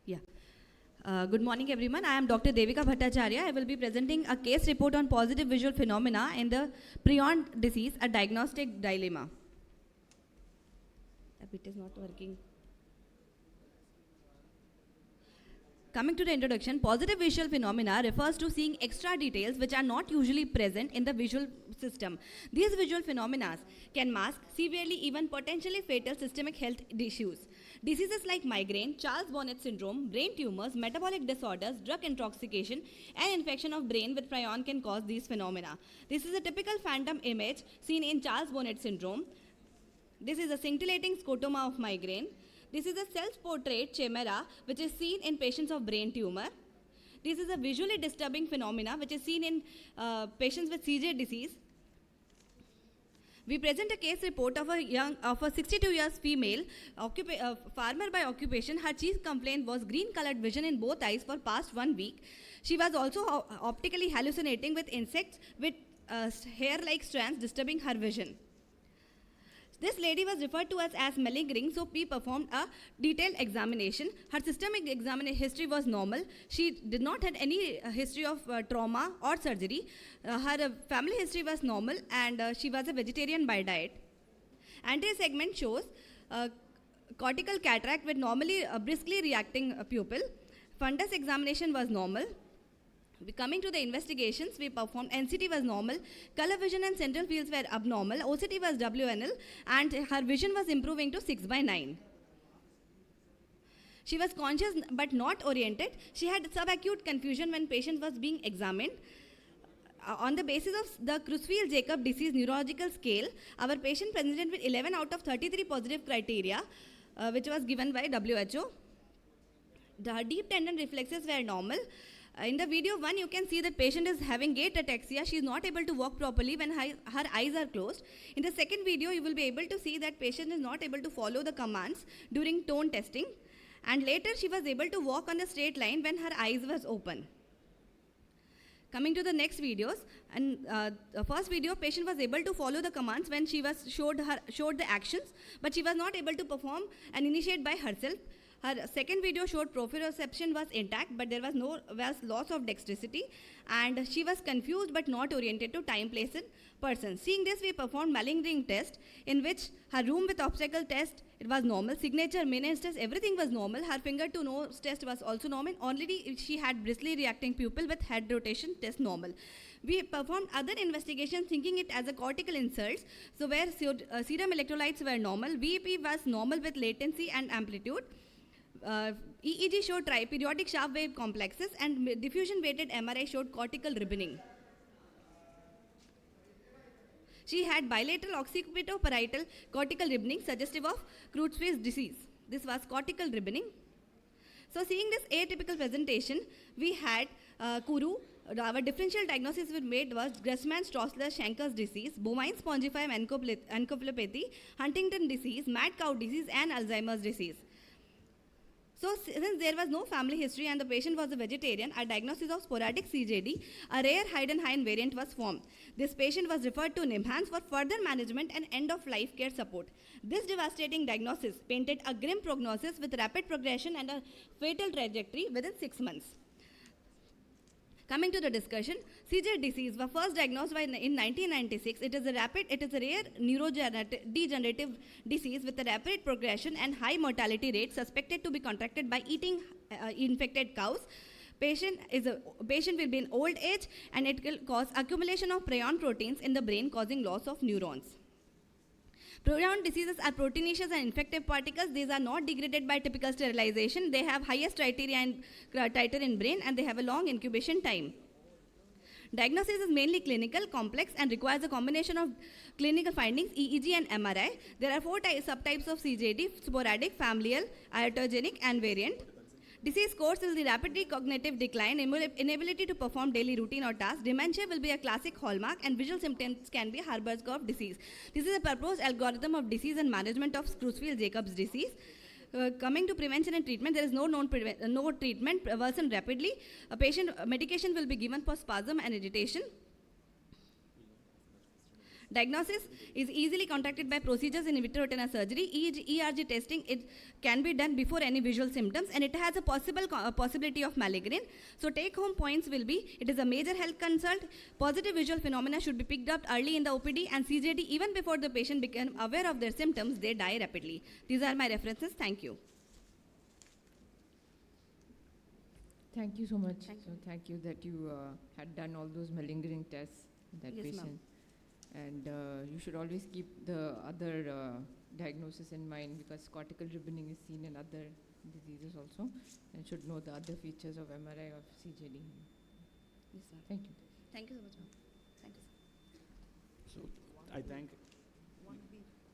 Yeah. Good morning, everyone. I am Dr. Devika Bhattacharya. I will be presenting a case report on positive visual phenomena in the Prion disease, a diagnostic dilemma. It is not working. Coming to the introduction, positive visual phenomena refers to seeing extra details which are not usually present in the visual system. These visual phenomena can mask severely, even potentially fatal systemic health issues. Diseases like migraine, Charles-Bonnet syndrome, brain tumors, metabolic disorders, drug intoxication, and infection of brain with prion can cause these phenomena. This is a typical phantom image seen in Charles-Bonnet syndrome. This is a scintillating scotoma of migraine. This is a self-portrait chimera which is seen in patients of brain tumor. This is a visually disturbing phenomena which is seen in patients with CJ disease. We present a case report of a 62 years female, farmer by occupation. Her chief complaint was green-colored vision in both eyes for past 1 week. She was also optically hallucinating with insects with hair-like strands disturbing her vision. This lady was referred to us as malingering, so we performed a detailed examination. Her systemic examination history was normal. She did not have any history of trauma or surgery. Her family history was normal, and she was a vegetarian by diet. Anterior segment shows cortical cataract with normally briskly reacting pupil. Fundus examination was normal. Coming to the investigations, we performed NCT was normal, color vision and central fields were abnormal, OCT was WNL, and her vision was improving to 6/9. She was conscious but not oriented. She had subacute confusion when patient was being examined. On the basis of the Creutzfeldt-Jakob disease neurological scale, our patient presented with 11 out of 33 positive criteria, which was given by WHO. The deep tendon reflexes were normal. In the video 1, you can see that patient is having gait ataxia. She is not able to walk properly when her eyes are closed. In the second video, you will be able to see that patient is not able to follow the commands during tone testing. And later, she was able to walk on the straight line when her eyes was open. Coming to the next videos, and the first video, patient was able to follow the commands when she was showed the actions, but she was not able to perform and initiate by herself. Her second video showed proprioception was intact, but there was loss of dexterity, and she was confused but not oriented to time, place, and person. Seeing this, we performed malingering test, in which her room with obstacle test, it was normal. Signature, Menes test, everything was normal. Her finger to nose test was also normal. Only she had briskly reacting pupil with head rotation test normal. We performed other investigations thinking it as a cortical insults, so where serum electrolytes were normal. VEP was normal with latency and amplitude. EEG showed triperiodic sharp wave complexes, and diffusion weighted MRI showed cortical ribboning. She had bilateral occipito-parietal cortical ribboning suggestive of Creutzfeldt disease. This was cortical ribboning. So seeing this atypical presentation, we had Kuru. Our differential diagnosis we made was Gressman-Straussler-Schenker's disease, bovine spongiform encephalopathy, Huntington disease, mad cow disease, and Alzheimer's disease. So since there was no family history and the patient was a vegetarian, a diagnosis of sporadic CJD, a rare Heidenhain variant was formed. This patient was referred to NIMHANS for further management and end-of-life care support. This devastating diagnosis painted a grim prognosis with rapid progression and a fatal trajectory within 6 months. Coming to the discussion, CJ disease was first diagnosed in 1996. It is a rare neurodegenerative disease with a rapid progression and high mortality rate suspected to be contracted by eating infected cows. Patient will be in old age, and it will cause accumulation of prion proteins in the brain, causing loss of neurons. Prion diseases are proteinaceous and infective particles. These are not degraded by typical sterilization. They have highest titer in brain, and they have a long incubation time. Diagnosis is mainly clinical, complex, and requires a combination of clinical findings, EEG and MRI. There are 4 subtypes of CJD: sporadic, familial, iatrogenic, and variant. Disease course is the rapidly cognitive decline, inability to perform daily routine or tasks. Dementia will be a classic hallmark, and visual symptoms can be harbors of disease. This is a proposed algorithm of disease and management of Creutzfeldt-Jakob's disease. Coming to prevention and treatment, there is no known treatment, worsen rapidly. A patient medication will be given for spasm and agitation. Diagnosis is easily contacted by procedures in vitreoretinal surgery. ERG testing, it can be done before any visual symptoms, and it has a possibility of malignant. So take home points will be, it is a major health concern. Positive visual phenomena should be picked up early in the OPD, and CJD, even before the patient become aware of their symptoms, they die rapidly. These are my references. Thank you. Thank you so much. Thank you that you had done all those malingering tests in that patient. And you should always keep the other diagnosis in mind, because cortical ribboning is seen in other diseases also, and should know the other features of MRI of CJD. Yes, sir. Thank you. Thank you so much, ma'am. Thank you, sir. So I thank